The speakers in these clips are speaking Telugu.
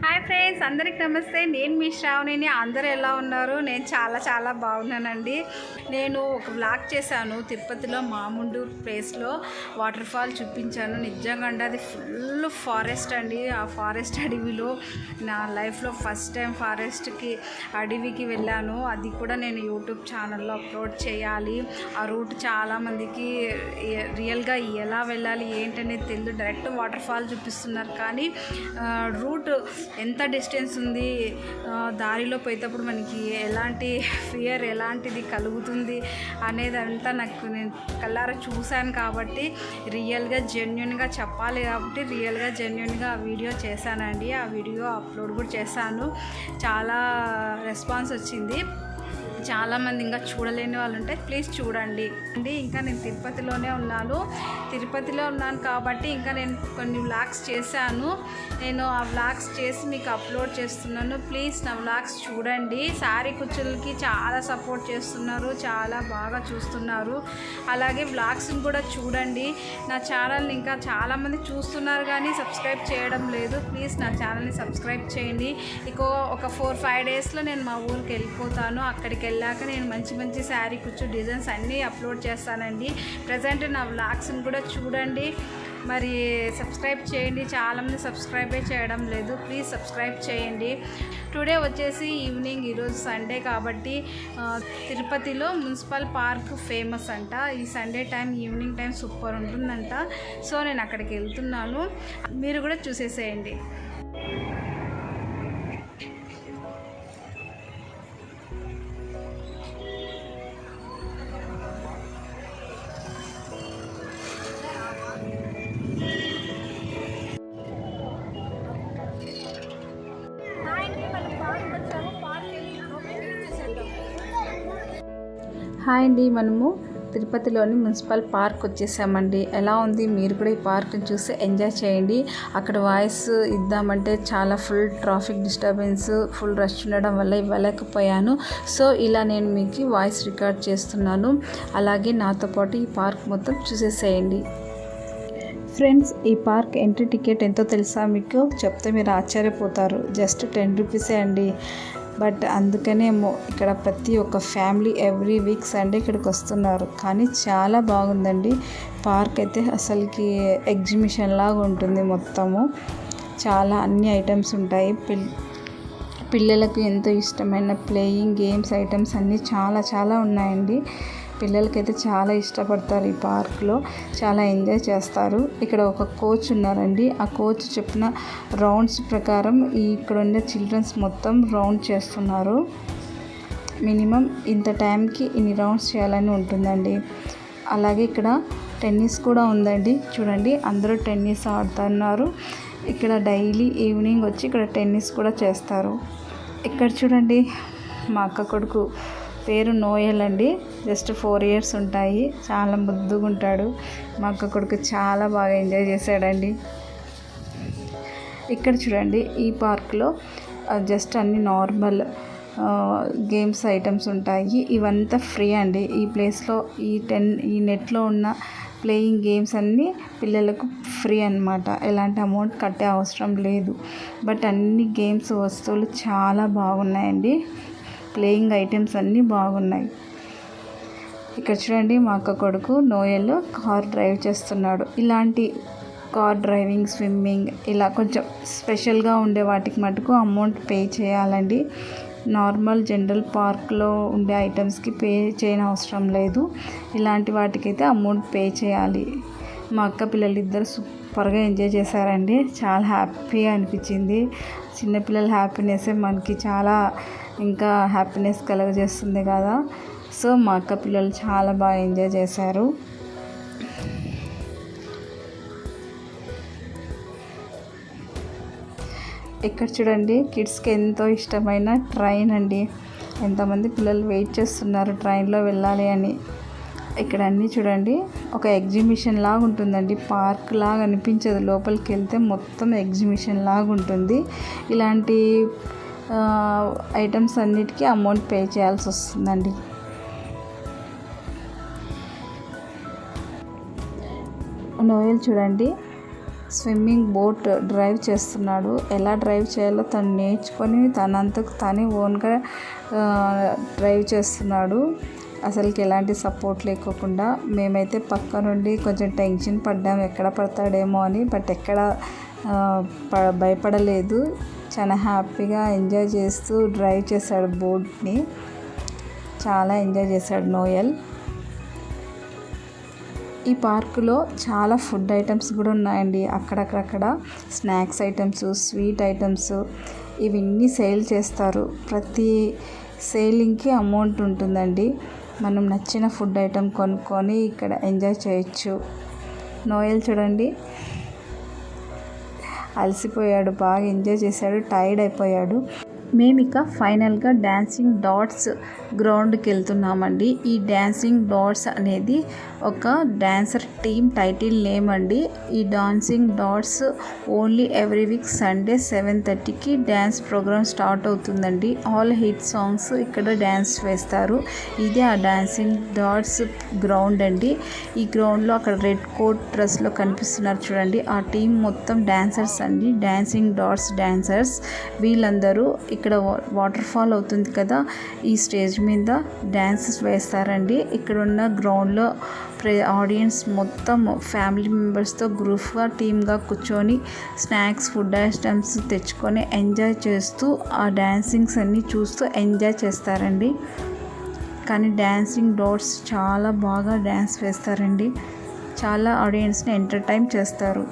హాయ్ ఫ్రెండ్స్, అందరికి నమస్తే. నేను మీ శ్రావణిని. అందరూ ఎలా ఉన్నారు? నేను చాలా బాగున్నానండి. నేను ఒక వ్లాగ్ చేశాను తిరుపతిలో మాముండూరు ప్లేస్లో వాటర్ ఫాల్ చూపించాను. నిజంగా అండి అది ఫుల్ ఫారెస్ట్ అండి. ఆ ఫారెస్ట్ అడవిలో నా లైఫ్లో ఫస్ట్ టైం అడవికి వెళ్ళాను. అది కూడా నేను యూట్యూబ్ ఛానల్లో అప్లోడ్ చేయాలి. ఆ రూట్ చాలామందికి రియల్గా ఎలా వెళ్ళాలి ఏంటనేది తెలియదు. డైరెక్ట్ వాటర్ ఫాల్ చూపిస్తున్నారు, కానీ రూట్ ఎంత డిస్టెన్స్ ఉంది, దారిలో పోయేటప్పుడు మనకి ఎలాంటి ఫియర్ ఎలాంటిది కలుగుతుంది అనేది అంతా నేను కళ్ళారా చూశాను. కాబట్టి రియల్గా జెన్యున్గా చెప్పాలి కాబట్టి జెన్యున్గా ఆ వీడియో చేశానండి. ఆ వీడియో అప్లోడ్ కూడా చేశాను. చాలా రెస్పాన్స్ వచ్చింది. చాలామంది ఇంకా చూడలేని వాళ్ళు ఉంటే ప్లీజ్ చూడండి అండి. ఇంకా నేను తిరుపతిలో ఉన్నాను కాబట్టి ఇంకా నేను కొన్ని వ్లాగ్స్ చేశాను. నేను ఆ వ్లాగ్స్ చేసి మీకు అప్లోడ్ చేస్తున్నాను. ప్లీజ్ నా వ్లాగ్స్ చూడండి. శారీ కుచ్చులకి చాలా సపోర్ట్ చేస్తున్నారు, చాలా బాగా చూస్తున్నారు. అలాగే వ్లాగ్స్ని కూడా చూడండి. నా ఛానల్ని ఇంకా చాలామంది చూస్తున్నారు కానీ సబ్స్క్రైబ్ చేయడం లేదు. ప్లీజ్ నా ఛానల్ని సబ్స్క్రైబ్ చేయండి. ఒక 4-5 డేస్లో నేను మా ఊరికి వెళ్ళిపోతాను. అక్కడికి వెళ్ళాక నేను మంచి శారీ కుచ్చు డిజైన్స్ అన్నీ అప్లోడ్ చేస్తానండి. ప్రజెంట్ నా వ్లాగ్స్ని కూడా చూడండి. మరి సబ్స్క్రైబ్ చేయండి. చాలామంది సబ్స్క్రైబే చేయడం లేదు. ప్లీజ్ సబ్స్క్రైబ్ చేయండి. టుడే వచ్చేసి ఈవినింగ్, ఈరోజు సండే కాబట్టి తిరుపతిలో మున్సిపల్ పార్క్ ఫేమస్ అంట. ఈ Sunday time evening time super ఉంటుందంట. సో నేను అక్కడికి వెళ్తున్నాను, మీరు కూడా చూసేసేయండి. హాయ్ అండి, మనము తిరుపతిలోని మున్సిపల్ పార్క్ వచ్చేసామండి. ఎలా ఉంది? మీరు కూడా ఈ పార్క్ని చూసి ఎంజాయ్ చేయండి. అక్కడ వాయిస్ ఇద్దామంటే చాలా full traffic disturbance, full rush ఉండడం వల్ల ఇవ్వలేకపోయాను. సో ఇలా నేను మీకు వాయిస్ రికార్డ్ చేస్తున్నాను. అలాగే నాతో పాటు ఈ పార్క్ మొత్తం చూసేసేయండి. ఫ్రెండ్స్, ఈ పార్క్ ఎంట్రీ టికెట్ ఎంతో తెలుసా మీకు? చెప్తే మీరు ఆశ్చర్యపోతారు. జస్ట్ 10 రూపీసే అండి. బట్ అందుకనేమో ఇక్కడ ప్రతి ఒక్క ఫ్యామిలీ ఎవ్రీ వీక్ సండే ఇక్కడికి వస్తున్నారు. కానీ చాలా బాగుందండి పార్క్ అయితే. అసలుకి ఎగ్జిబిషన్ లాగా ఉంటుంది మొత్తము. చాలా అన్ని ఐటమ్స్ ఉంటాయి. పిల్లలకు ఎంతో ఇష్టమైన ప్లేయింగ్ గేమ్స్ ఐటమ్స్ అన్నీ చాలా ఉన్నాయండి. పిల్లలకైతే చాలా ఇష్టపడతారు. ఈ పార్క్లో చాలా ఎంజాయ్ చేస్తారు. ఇక్కడ ఒక కోచ్ ఉన్నారండి. ఆ కోచ్ చెప్పిన రౌండ్స్ ప్రకారం ఇక్కడ ఉండే చిల్డ్రన్స్ మొత్తం రౌండ్ చేస్తున్నారు. మినిమం ఇంత టైంకి ఇన్ని రౌండ్స్ చేయాలని ఉంటుందండి. అలాగే ఇక్కడ టెన్నిస్ కూడా ఉందండి. చూడండి, అందరూ టెన్నిస్ ఆడుతున్నారు. ఇక్కడ డైలీ ఈవినింగ్ వచ్చి ఇక్కడ టెన్నిస్ కూడా చేస్తారు. ఇక్కడ చూడండి, మా అక్క కొడుకు పేరు నోయల్ అండి. జస్ట్ 4 years ఉంటాయి. చాలా ముద్దుగా ఉంటాడు. మా అక్క కొడుకు చాలా బాగా ఎంజాయ్ చేశాడండి. ఇక్కడ చూడండి, ఈ పార్క్లో జస్ట్ అన్ని నార్మల్ గేమ్స్ ఐటమ్స్ ఉంటాయి. ఇవంతా ఫ్రీ అండి. ఈ ప్లేస్లో ఈ నెట్లో ఉన్న ప్లేయింగ్ గేమ్స్ అన్నీ పిల్లలకు ఫ్రీ అన్నమాట. ఎలాంటి అమౌంట్ కట్టే అవసరం లేదు. బట్ అన్ని గేమ్స్ వస్తువులు చాలా బాగున్నాయండి. ప్లేయింగ్ ఐటమ్స్ అన్నీ బాగున్నాయి. ఇక్కడ చూడండి, మా అక్క కొడుకు నోయల్ కార్ డ్రైవ్ చేస్తున్నాడు. ఇలాంటి కార్ డ్రైవింగ్, స్విమ్మింగ్ ఇలా కొంచెం స్పెషల్గా ఉండే వాటికి మటుకు అమౌంట్ పే చేయాలండి. నార్మల్ జనరల్ పార్క్లో ఉండే ఐటమ్స్కి పే చేయని అవసరం లేదు. ఇలాంటి వాటికైతే అమౌంట్ పే చేయాలి. మా అక్క పిల్లలు ఇద్దరు సూపర్గా ఎంజాయ్ చేశారండి. చాలా హ్యాపీగా అనిపించింది. చిన్నపిల్లల హ్యాపీనెస్సే మనకి చాలా ఇంకా హ్యాపీనెస్ కలుగజేస్తుంది కదా. సో మా అక్క పిల్లలు చాలా బాగా ఎంజాయ్ చేశారు. ఇక్కడ చూడండి, కిడ్స్కి ఎంతో ఇష్టమైన ట్రైన్ అండి. ఎంతమంది పిల్లలు వెయిట్ చేస్తున్నారు ట్రైన్లో వెళ్ళాలి అని. ఇక్కడ అన్నీ చూడండి, ఒక ఎగ్జిబిషన్ లాగా ఉంటుందండి. పార్క్ లాగా అనిపించదు. లోపలికి వెళ్తే మొత్తం ఎగ్జిబిషన్ లాగా ఉంటుంది. ఇలాంటి ఐటమ్స్ అన్నిటికీ అమౌంట్ పే చేయాల్సి వస్తుందండి. నోయల్ చూడండి, స్విమ్మింగ్ బోట్ డ్రైవ్ చేస్తున్నాడు. ఎలా డ్రైవ్ చేయాలో తను నేర్చుకొని తనంతకు తనే ఓన్గా డ్రైవ్ చేస్తున్నాడు. అసలుకి ఎలాంటి సపోర్ట్ లేకోకుండా. మేమైతే పక్క నుండి కొంచెం టెన్షన్ పడ్డాం ఎక్కడ పడతాడేమో అని. బట్ ఎక్కడ భయపడలేదు. చాలా హ్యాపీగా ఎంజాయ్ చేస్తూ డ్రైవ్ చేశాడు బోట్ని. చాలా ఎంజాయ్ చేశాడు నోయల్. ఈ పార్కులో చాలా ఫుడ్ ఐటమ్స్ కూడా ఉన్నాయండి. అక్కడక్కడక్కడ స్నాక్స్ ఐటమ్స్, స్వీట్ ఐటమ్స్ ఇవన్నీ సేల్ చేస్తారు. ప్రతి సేలింగ్కి అమౌంట్ ఉంటుందండి. మనం నచ్చిన ఫుడ్ ఐటమ్ కొనుక్కొని ఇక్కడ ఎంజాయ్ చేయొచ్చు. నోయల్ చూడండి అలసిపోయాడు, బాగా ఎంజాయ్ చేశాడు, టైర్డ్ అయిపోయాడు. మేమిక ఫైనల్గా డాన్సింగ్ డాట్స్ గ్రౌండ్కి వెళ్తున్నామండి. ఈ డాన్సింగ్ డాట్స్ అనేది ఒక డాన్సర్ టీమ్ టైటిల్ నేమ్ అండి. ఈ dancing dots only every week Sunday 7:30కి డ్యాన్స్ ప్రోగ్రామ్ స్టార్ట్ అవుతుందండి. ఆల్ హిట్ సాంగ్స్ ఇక్కడ డ్యాన్స్ వేస్తారు. ఇదే ఆ డాన్సింగ్ డాట్స్ గ్రౌండ్ అండి. ఈ గ్రౌండ్లో అక్కడ రెడ్ కోట్ డ్రెస్లో కనిపిస్తున్నారు చూడండి, ఆ టీం మొత్తం డాన్సర్స్ అండి. డాన్సింగ్ డాట్స్ డాన్సర్స్ వీళ్ళందరూ ఇక్కడ వాటర్ ఫాల్ అవుతుంది కదా, ఈ స్టేజ్ మీద డ్యాన్సెస్ వేస్తారండి. ఇక్కడ ఉన్న గ్రౌండ్లో ఆడియన్స్ మొత్తం ఫ్యామిలీ మెంబర్స్తో గ్రూప్గా టీమ్గా కూర్చొని స్నాక్స్ ఫుడ్ ఐటమ్స్ తెచ్చుకొని ఎంజాయ్ చేస్తూ ఆ డాన్సింగ్స్ అన్నీ చూస్తూ ఎంజాయ్ చేస్తారండి. కానీ డాన్సింగ్ డాట్స్ చాలా బాగా డ్యాన్స్ వేస్తారండి. చాలా ఆడియన్స్ని ఎంటర్టైన్ చేస్తారు.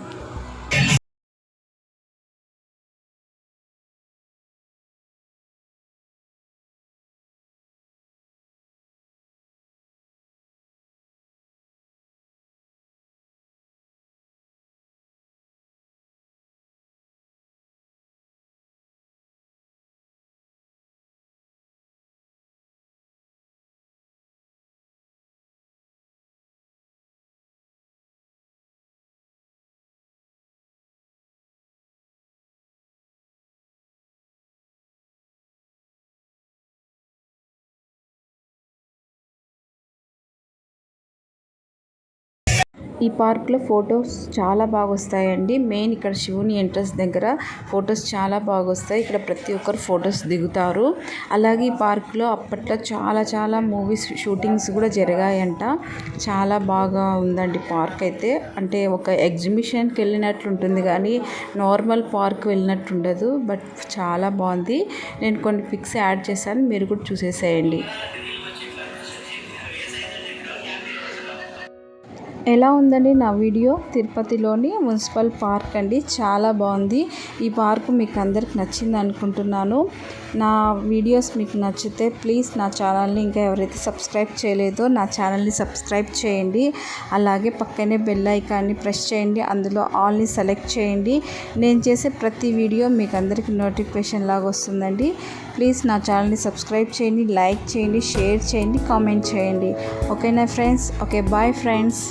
ఈ పార్క్లో ఫొటోస్ చాలా బాగా వస్తాయండి. మెయిన్ ఇక్కడ శివుని ఎంట్రన్స్ దగ్గర ఫొటోస్ చాలా బాగా వస్తాయి. ఇక్కడ ప్రతి ఒక్కరు ఫొటోస్ దిగుతారు. అలాగే ఈ పార్క్లో అప్పట్లో చాలా మూవీస్ షూటింగ్స్ కూడా జరిగాయంట. చాలా బాగా ఉందండి పార్క్ అయితే. అంటే ఒక ఎగ్జిబిషన్కి వెళ్ళినట్లు ఉంటుంది కానీ నార్మల్ పార్క్ వెళ్ళినట్టు ఉండదు. బట్ చాలా బాగుంది. నేను కొన్ని పిక్స్ యాడ్ చేశాను, మీరు కూడా చూసేసేయండి. ఎలా ఉందండి నా వీడియో? తిరుపతిలోని మున్సిపల్ పార్క్ అండి, చాలా బాగుంది. ఈ పార్క్ మీకు అందరికి నచ్చింది అనుకుంటున్నాను. నా వీడియోస్ మీకు నచ్చితే ప్లీజ్ నా ఛానల్ని ఇంకా ఎవరైతే సబ్స్క్రైబ్ చేయలేదో నా ఛానల్ని సబ్స్క్రైబ్ చేయండి. అలాగే పక్కనే బెల్ ఐకాన్ని ప్రెస్ చేయండి, అందులో ఆల్ని సెలెక్ట్ చేయండి. నేను చేసే ప్రతి వీడియో మీకు అందరికీ నోటిఫికేషన్ లాగా వస్తుందండి. ప్లీజ్ నా ఛానల్ని సబ్స్క్రైబ్ చేయండి, లైక్ చేయండి, షేర్ చేయండి, కామెంట్ చేయండి. ఓకేనా ఫ్రెండ్స్? Okay, bye friends.